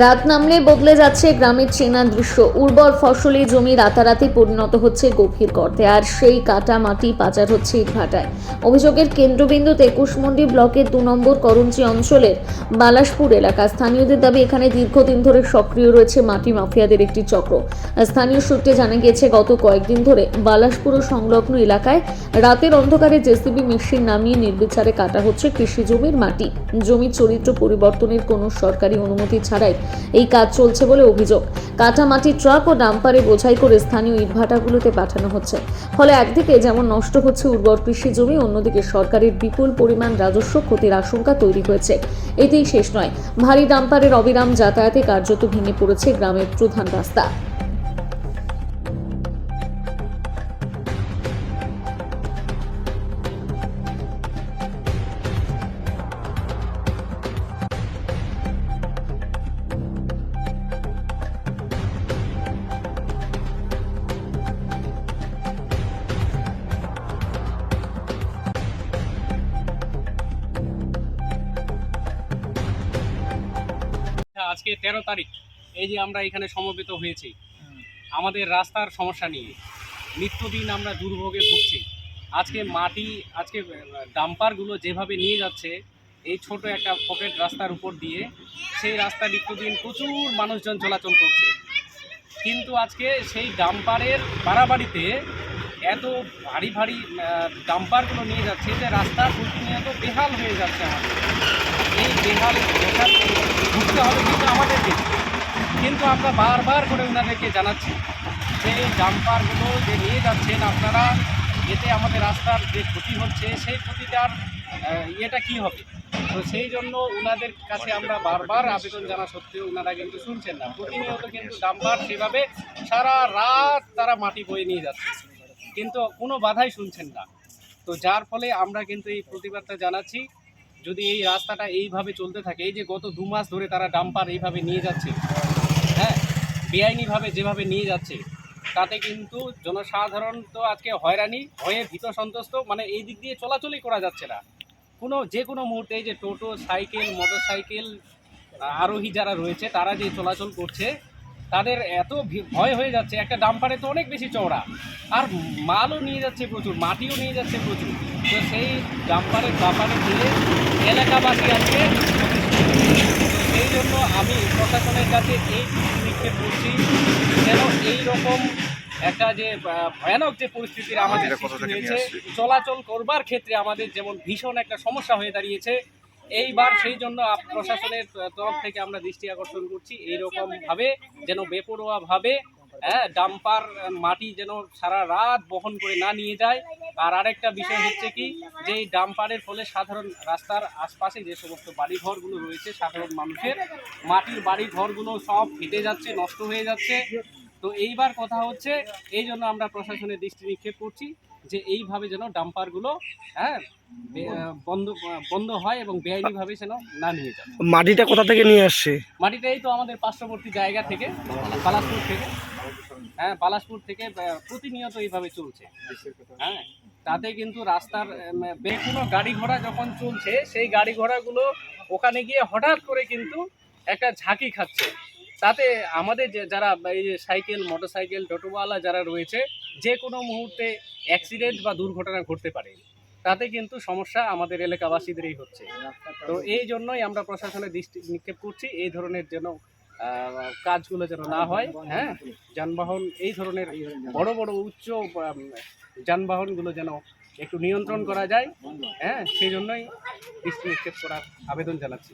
রাত নামলে বদলে যাচ্ছে গ্রামের চেনা দৃশ্য। উর্বর ফসলি জমি রাতারাতি পরিণত হচ্ছে গভীর গর্তে, আর সেই কাটা মাটি পাচার হচ্ছে ইটভাটায়। অভিযোগের কেন্দ্রবিন্দুতে কুশমন্ডি ব্লকের 2 নম্বর করঞ্চি অঞ্চলের বালাসপুর এলাকা। স্থানীয়দের দাবি, এখানে দীর্ঘদিন ধরে সক্রিয় রয়েছে মাটি মাফিয়াদের একটি চক্র। স্থানীয় সূত্রে জানা গিয়েছে, গত কয়েকদিন ধরে বালাসপুর ও সংলগ্ন এলাকায় রাতের অন্ধকারে জেসিবি মেশিন নামিয়ে নির্বিচারে কাটা হচ্ছে কৃষি জমির মাটি। জমির চরিত্র পরিবর্তনের কোনো সরকারি অনুমতি ছাড়াই এই কাজ চলছে বলে অভিযোগ। কাটা মাটি ট্রাক ও ডাম্পারে বোঝাই করে স্থানীয় ইটভাটাগুলোতে পাঠানো হচ্ছে। ফলে একদিকে যেমন নষ্ট হচ্ছে উর্বর কৃষি জমি, অন্যদিকে সরকারের বিপুল পরিমাণ রাজস্ব ক্ষতির আশঙ্কা তৈরি হয়েছে। এতেই শেষ নয়, ভারী ডাম্পারের অবিরাম যাতায়াতে কার্যত ভেঙে পড়েছে গ্রামের প্রধান রাস্তা। আজকে 13 তারিখ, এই যে আমরা এখানে সমবেত হয়েছি আমাদের রাস্তার সমস্যা নিয়ে। নিত্যদিন আমরা দুর্ভোগে ভুগছি। আজকে ডাম্পারগুলো যেভাবে নিয়ে যাচ্ছে এই ছোট একটা পকেট রাস্তার উপর দিয়ে, সেই রাস্তা নিত্যদিন প্রচুর মানুষজন চলাচল করছে। কিন্তু আজকে সেই ডাম্পারের বাড়াবাড়িতে এত ভারী ভারী ডাম্পারগুলো নিয়ে যাচ্ছে যে রাস্তা প্রতিনিয়ত বেহাল হয়ে যাচ্ছে। আমাদের এই বেহাল দশা ভুগতে হবে কিন্তু আমাদেরকে। কিন্তু আমরা বারবার করে ওনাদেরকে জানাচ্ছি যে এই ডাম্পারগুলো যে নিয়ে যাচ্ছেন আপনারা, এতে আমাদের রাস্তার যে ক্ষতি হচ্ছে সেই ক্ষতিটার ইয়েটা কী হবে। তো সেই জন্য ওনাদের কাছে আমরা বারবার আবেদন জানা সত্ত্বেও ওনারা কিন্তু শুনছেন না। প্রতিনিয়ত কিন্তু ডাম্পার সেভাবে সারা রাত তারা মাটি বয়ে নিয়ে যাচ্ছে, কিন্তু কোনো বাধাই শুনছেন না। তো যার ফলে আমরা কিন্তু এই প্রতিবাদটা জানাচ্ছি, যদি এই রাস্তাটা এইভাবে চলতে থাকে, এই যে গত 2 মাস ধরে তারা ডাম্পার এইভাবে নিয়ে যাচ্ছে, হ্যাঁ, বেআইনিভাবে যেভাবে নিয়ে যাচ্ছে, তাতে কিন্তু জনসাধারণ তো আজকে হয়রানি হয়ে ভীত সন্ত্রস্ত, মানে এই দিক দিয়ে চলাচলই করা যাচ্ছে না। যে কোনো মুহূর্তে এই যে টোটো, সাইকেল, মোটরসাইকেল আরোহী যারা রয়েছে তারা যে চলাচল করছে, তাদের এত ভয় হয়ে যাচ্ছে। একটা ডাম্পারে তো অনেক বেশি চওড়া, আর মালও নিয়ে যাচ্ছে প্রচুর, মাটিও নিয়ে যাচ্ছে প্রচুর। তো সেই ডাম্পারের ব্যাপারে দিয়ে এলাকাবাসী আজকে, সেই জন্য আমি প্রশাসনের কাছে এই নিক্ষেপ করছি যেন এইরকম একটা যে ভয়ানক যে পরিস্থিতির আমাদের সৃষ্টি হয়েছে, চলাচল করবার ক্ষেত্রে আমাদের যেমন ভীষণ একটা সমস্যা হয়ে দাঁড়িয়েছে এইবার, সেই জন্য প্রশাসনের তরফ থেকে আমরা দৃষ্টি আকর্ষণ করছি এইরকমভাবে যেন বেপরোয়াভাবে ডাম্পার মাটি যেন সারা রাত বহন করে না নিয়ে যায়। আর আরেকটা বিষয় হচ্ছে কি, যে এই ডাম্পারের ফলে সাধারণ রাস্তার আশপাশে যে সমস্ত বাড়িঘরগুলো রয়েছে, সাধারণ মানুষের মাটির বাড়িঘরগুলো সব ফেটে যাচ্ছে, নষ্ট হয়ে যাচ্ছে। তো এইবার কথা হচ্ছে, এই জন্য আমরা প্রশাসনের দৃষ্টি নিক্ষেপ করছি যে এইভাবে যেন ডাম্পারগুলো বন্ধ হয় এবং বেআইনিভাবে যেন না নিয়ে যায়। মাটিটা কোথা থেকে নিয়ে আসছে? মাটিটা এই তো আমাদের পার্শ্ববর্তী জায়গা থেকে, বালাসপুর থেকে। হ্যাঁ, বালাসপুর থেকে প্রতিনিয়ত এইভাবে চলছে। হ্যাঁ, তাতে কিন্তু রাস্তার কোনো গাড়ি ঘোড়া যখন চলছে, সেই গাড়ি ঘোড়াগুলো ওখানে গিয়ে হঠাৎ করে কিন্তু একটা ঝাঁকি খাচ্ছে। তাতে আমাদের যারা এই যে সাইকেল, মোটরসাইকেল, টোটোওয়ালা যারা রয়েছে, যে কোনো মুহূর্তে অ্যাক্সিডেন্ট বা দুর্ঘটনা ঘটতে পারে। তাতে কিন্তু সমস্যা আমাদের এলাকাবাসীদেরই হচ্ছে। তো এই জন্যই আমরা প্রশাসনের দৃষ্টি নিক্ষেপ করছি, এই ধরনের যেন কাজগুলো যেন না হয়। হ্যাঁ, যানবাহন এই ধরনের বড় বড় উচ্চ যানবাহনগুলো যেন একটু নিয়ন্ত্রণ করা যায়। হ্যাঁ, সেই জন্যই দৃষ্টি নিক্ষেপ করার আবেদন জানাচ্ছি।